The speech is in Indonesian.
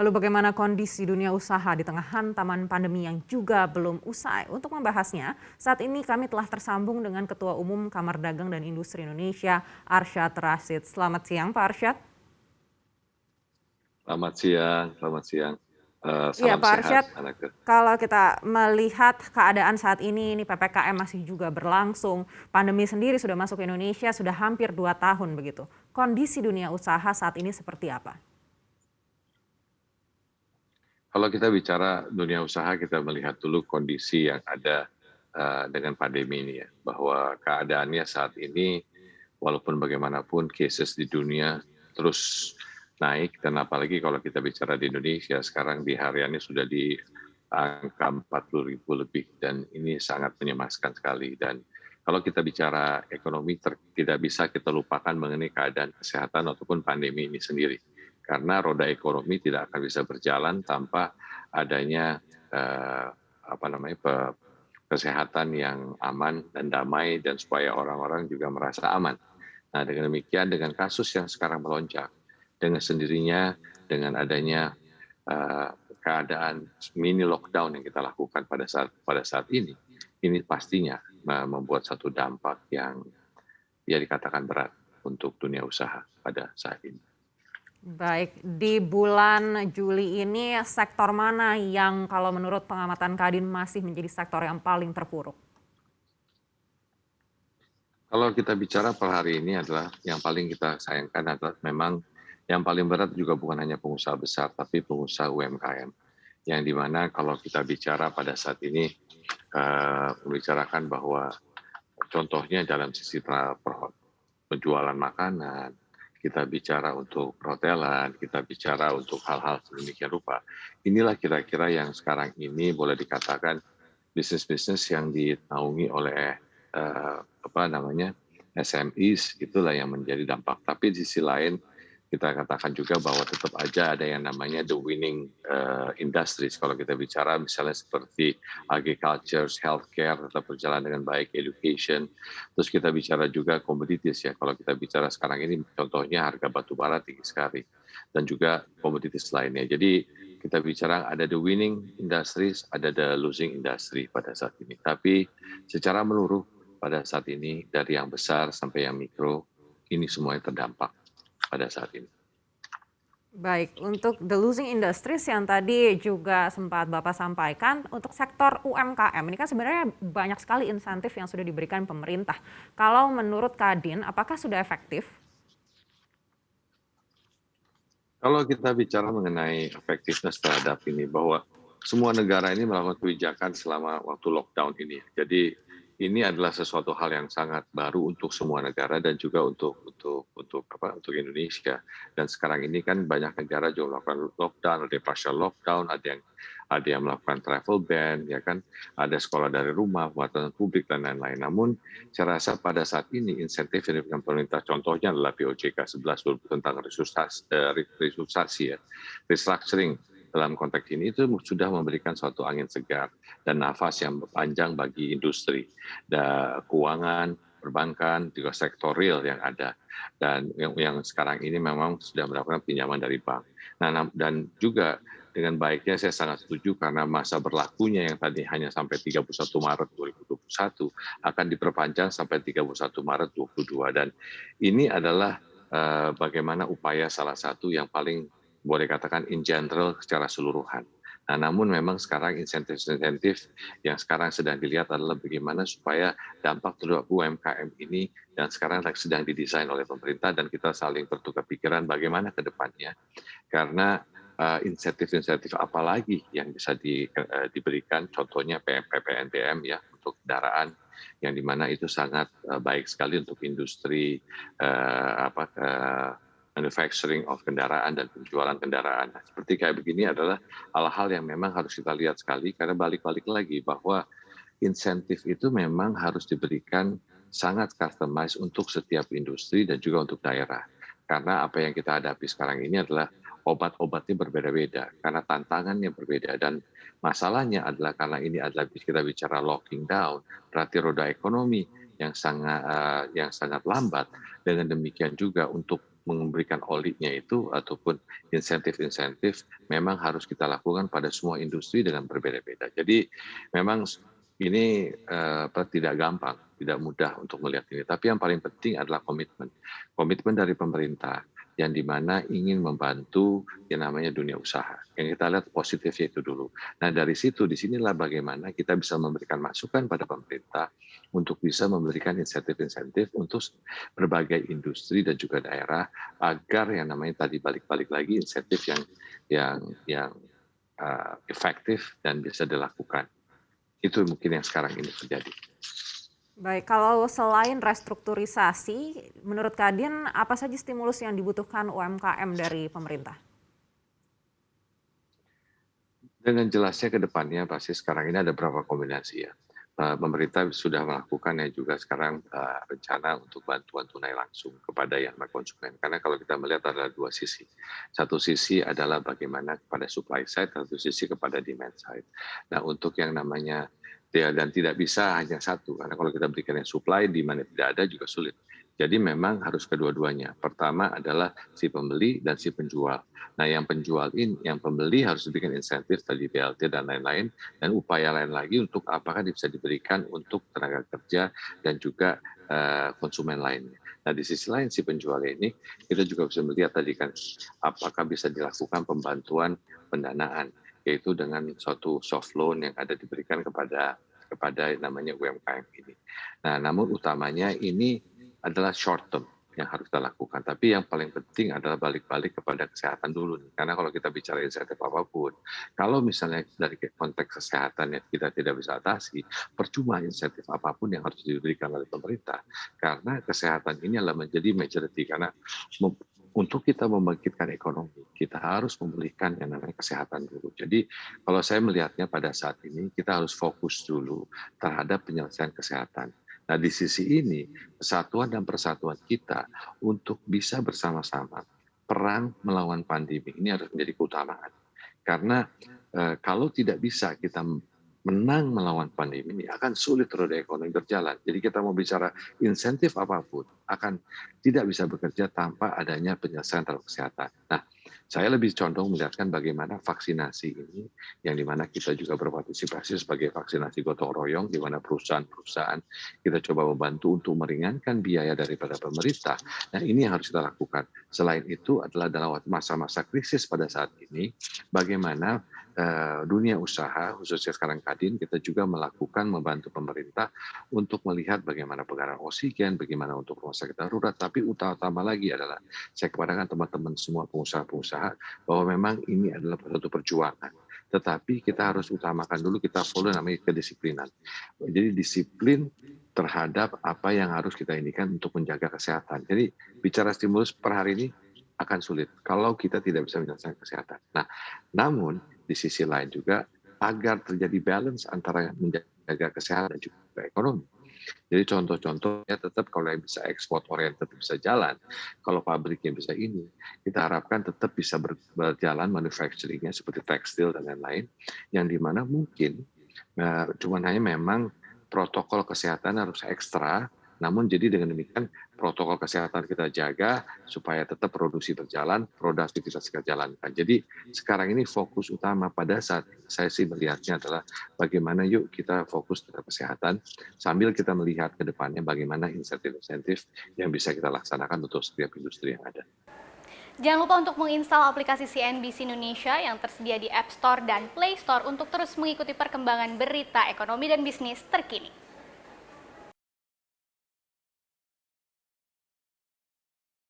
Lalu bagaimana kondisi dunia usaha di tengah hantaman pandemi yang juga belum usai? Untuk membahasnya, saat ini kami telah tersambung dengan Ketua Umum Kamar Dagang dan Industri Indonesia, Arsyad Rashid. Selamat siang, Pak Arsyad. Selamat siang, selamat siang. Iya, Salam Pak sehat, Arsyad, Anake. kalau kita melihat keadaan saat ini PPKM masih juga berlangsung, pandemi sendiri sudah masuk ke Indonesia sudah hampir 2 tahun begitu. Kondisi dunia usaha saat ini seperti apa? Kalau kita bicara dunia usaha, kita melihat dulu kondisi yang ada dengan pandemi ini ya, bahwa keadaannya saat ini walaupun bagaimanapun cases di dunia terus naik, dan apalagi kalau kita bicara di Indonesia sekarang di hariannya sudah di angka 40.000 lebih, dan ini sangat menyemaskan sekali. Dan kalau kita bicara ekonomi, tidak bisa kita lupakan mengenai keadaan kesehatan ataupun pandemi ini sendiri. Karena roda ekonomi tidak akan bisa berjalan tanpa adanya kesehatan yang aman dan damai, dan supaya orang-orang juga merasa aman. Nah, dengan demikian, dengan kasus yang sekarang melonjak, dengan sendirinya, dengan adanya keadaan mini lockdown yang kita lakukan pada saat ini pastinya membuat satu dampak yang ya dikatakan berat untuk dunia usaha pada saat ini. Baik, di bulan Juli ini sektor mana yang kalau menurut pengamatan Kadin masih menjadi sektor yang paling terpuruk? Kalau kita bicara per hari ini adalah yang paling kita sayangkan adalah memang yang paling berat juga bukan hanya pengusaha besar, tapi pengusaha UMKM. Yang dimana kalau kita bicara pada saat ini, membicarakan bahwa contohnya dalam sisi penjualan makanan, kita bicara untuk perhotelan, kita bicara untuk hal-hal sedemikian rupa. Inilah kira-kira yang sekarang ini boleh dikatakan bisnis-bisnis yang dinaungi oleh SMEs, itulah yang menjadi dampak. Tapi di sisi lain kita katakan juga bahwa tetap aja ada yang namanya the winning industries. Kalau kita bicara misalnya seperti agriculture, healthcare tetap berjalan dengan baik, education. Terus kita bicara juga commodities ya. Kalau kita bicara sekarang ini contohnya harga batu bara tinggi sekali, dan juga commodities lainnya. Jadi kita bicara ada the winning industries, ada the losing industry pada saat ini. Tapi secara menyeluruh pada saat ini dari yang besar sampai yang mikro, ini semuanya terdampak pada saat ini. Baik, untuk the losing industries yang tadi juga sempat Bapak sampaikan, untuk sektor UMKM ini kan sebenarnya banyak sekali insentif yang sudah diberikan pemerintah. Kalau menurut Kadin, apakah sudah efektif? Kalau kita bicara mengenai efektivitas terhadap ini, bahwa semua negara ini melakukan kebijakan selama waktu lockdown ini. Jadi ini adalah sesuatu hal yang sangat baru untuk semua negara, dan juga untuk Indonesia. Dan sekarang ini kan banyak negara juga melakukan lockdown, ada partial lockdown, ada yang melakukan travel ban, ya kan, ada sekolah dari rumah, pembatasan publik dan lain-lain. Namun saya rasa pada saat ini insentif yang diberikan pemerintah, contohnya adalah POJK 11 tentang restructuring ya, restructuring dalam konteks ini itu sudah memberikan suatu angin segar dan nafas yang panjang bagi industri, dan keuangan, perbankan, juga sektor real yang ada, dan yang sekarang ini memang sudah melakukan pinjaman dari bank. Nah, dan juga dengan baiknya saya sangat setuju karena masa berlakunya yang tadi hanya sampai 31 Maret 2021 akan diperpanjang sampai 31 Maret 2022, dan ini adalah bagaimana upaya salah satu yang paling boleh katakan in general secara seluruhan. Nah, namun memang sekarang insentif-insentif yang sekarang sedang dilihat adalah bagaimana supaya dampak terhadap UMKM ini, dan sekarang sedang didesain oleh pemerintah, dan kita saling bertukar pikiran bagaimana ke depannya. Karena insentif-insentif apa lagi yang bisa diberikan, contohnya PPNBM ya untuk kendaraan, yang dimana itu sangat baik sekali untuk industri manufacturing of kendaraan dan penjualan kendaraan. Nah, seperti kayak begini adalah hal-hal yang memang harus kita lihat sekali, karena balik-balik lagi bahwa insentif itu memang harus diberikan sangat customized untuk setiap industri dan juga untuk daerah. Karena apa yang kita hadapi sekarang ini adalah obat-obatnya berbeda-beda, karena tantangannya berbeda, dan masalahnya adalah karena ini adalah kita bicara locking down, berarti roda ekonomi yang sangat lambat. Dengan demikian juga untuk memberikan olinya itu ataupun insentif-insentif memang harus kita lakukan pada semua industri dengan berbeda-beda. Jadi memang ini tidak gampang, tidak mudah untuk melihat ini. Tapi yang paling penting adalah komitmen. Komitmen dari pemerintah yang dimana ingin membantu yang namanya dunia usaha. Yang kita lihat positifnya itu dulu. Nah dari situ, disinilah bagaimana kita bisa memberikan masukan pada pemerintah untuk bisa memberikan insentif-insentif untuk berbagai industri dan juga daerah agar yang namanya tadi balik-balik lagi insentif yang efektif dan bisa dilakukan. Itu mungkin yang sekarang ini terjadi. Baik, kalau selain restrukturisasi, menurut Kadin apa saja stimulus yang dibutuhkan UMKM dari pemerintah? Dengan jelasnya ke depannya pasti sekarang ini ada beberapa kombinasi ya. Pemerintah sudah melakukan juga sekarang rencana untuk bantuan tunai langsung kepada yang konsumen. Karena kalau kita melihat ada dua sisi. Satu sisi adalah bagaimana kepada supply side, satu sisi kepada demand side. Nah untuk yang namanya dan tidak bisa hanya satu, karena kalau kita berikan yang supply, demand tidak ada juga sulit. Jadi memang harus kedua-duanya. Pertama adalah si pembeli dan si penjual. Nah yang pembeli harus diberikan insentif tadi BLT dan lain-lain, dan upaya lain lagi untuk apakah bisa diberikan untuk tenaga kerja dan juga konsumen lainnya. Nah di sisi lain si penjual ini kita juga bisa melihat tadi kan apakah bisa dilakukan pembantuan pendanaan, yaitu dengan suatu soft loan yang ada diberikan kepada namanya UMKM ini. Nah namun utamanya ini adalah short term yang harus kita lakukan. Tapi yang paling penting adalah balik-balik kepada kesehatan dulu nih. Karena kalau kita bicara insentif apapun, kalau misalnya dari konteks kesehatan yang kita tidak bisa atasi, percuma insentif apapun yang harus diberikan oleh pemerintah. Karena kesehatan ini adalah menjadi majority. Karena untuk kita membangkitkan ekonomi, kita harus memulihkan yang namanya kesehatan dulu. Jadi kalau saya melihatnya pada saat ini, kita harus fokus dulu terhadap penyelesaian kesehatan. Nah di sisi ini, kesatuan dan persatuan kita untuk bisa bersama-sama perang melawan pandemi ini harus menjadi keutamaan. Karena kalau tidak bisa kita menang melawan pandemi ini akan sulit roda ekonomi berjalan. Jadi kita mau bicara insentif apapun akan tidak bisa bekerja tanpa adanya penyelesaian terhadap kesehatan. Nah, saya lebih condong melihatkan bagaimana vaksinasi ini yang dimana kita juga berpartisipasi sebagai vaksinasi gotong royong, di mana perusahaan-perusahaan kita coba membantu untuk meringankan biaya daripada pemerintah. Nah ini yang harus kita lakukan. Selain itu adalah dalam masa-masa krisis pada saat ini, bagaimana dunia usaha, khususnya sekarang Kadin, kita juga melakukan membantu pemerintah untuk melihat bagaimana penggunaan oksigen, bagaimana untuk rumah sakit darurat, tapi utama lagi adalah saya kepadanya teman-teman semua pengusaha-pengusaha bahwa memang ini adalah suatu perjuangan. Tetapi kita harus utamakan dulu, kita follow namanya kedisiplinan. Jadi disiplin terhadap apa yang harus kita indikan untuk menjaga kesehatan. Jadi bicara stimulus per hari ini akan sulit kalau kita tidak bisa menyelesaikan kesehatan. Nah, namun di sisi lain juga agar terjadi balance antara menjaga kesehatan dan juga ekonomi. Jadi contoh-contohnya tetap kalau yang bisa ekspor oriented bisa jalan, kalau pabriknya bisa ini, kita harapkan tetap bisa berjalan manufacturingnya seperti tekstil dan lain-lain, yang dimana mungkin cuman hanya memang protokol kesehatan harus ekstra, namun jadi dengan demikian protokol kesehatan kita jaga supaya tetap produksi berjalan, produktivitas kita jalankan. Jadi sekarang ini fokus utama pada saat saya sih melihatnya adalah bagaimana yuk kita fokus terhadap kesehatan sambil kita melihat ke depannya bagaimana insentif-insentif yang bisa kita laksanakan untuk setiap industri yang ada. Jangan lupa untuk menginstal aplikasi CNBC Indonesia yang tersedia di App Store dan Play Store untuk terus mengikuti perkembangan berita ekonomi dan bisnis terkini.